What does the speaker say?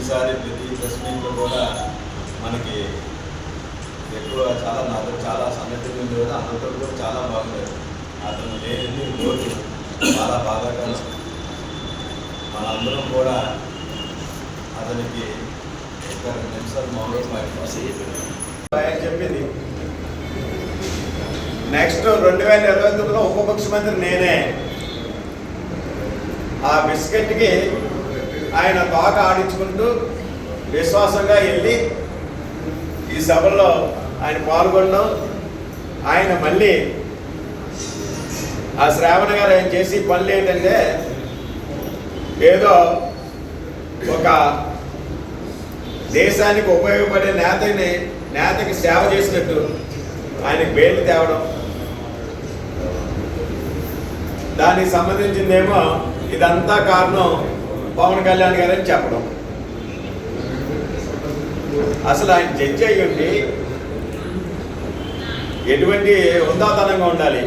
ఈసారి ప్రతి ప్రెస్ మీట్లో కూడా మనకి ఎక్కువ చాలా సన్నద్ధంగా ఉంది కదా, అందరితో కూడా చాలా బాగుండేది. అతను లేని రోజు చాలా బాధాకరం. మనందరం కూడా అతనికి 2 నిమిషాలు మౌనం చెప్పింది. నెక్స్ట్ 2029లో ఉప ముఖ్యమంత్రి నేనే. ఆ బిస్కెట్కి ఆయన తోక ఆడించుకుంటూ విశ్వాసంగా వెళ్ళి ఈ సభలో ఆయన పాల్గొనడం, ఆయన మళ్ళీ ఆ శ్రావణ గారు ఆయన చేసి పనులు ఏంటంటే ఏదో ఒక దేశానికి ఉపయోగపడే నేతకి సేవ చేసినట్టు ఆయనకి బెయిల్ తేవడం, దానికి సంబంధించిందేమో ఇదంతా కారణం పవన్ కళ్యాణ్ గారని చెప్పడం. అసలు ఆయన జడ్జి అయ్యి ఉండి ఎటువంటి హుందాతనంగా ఉండాలి.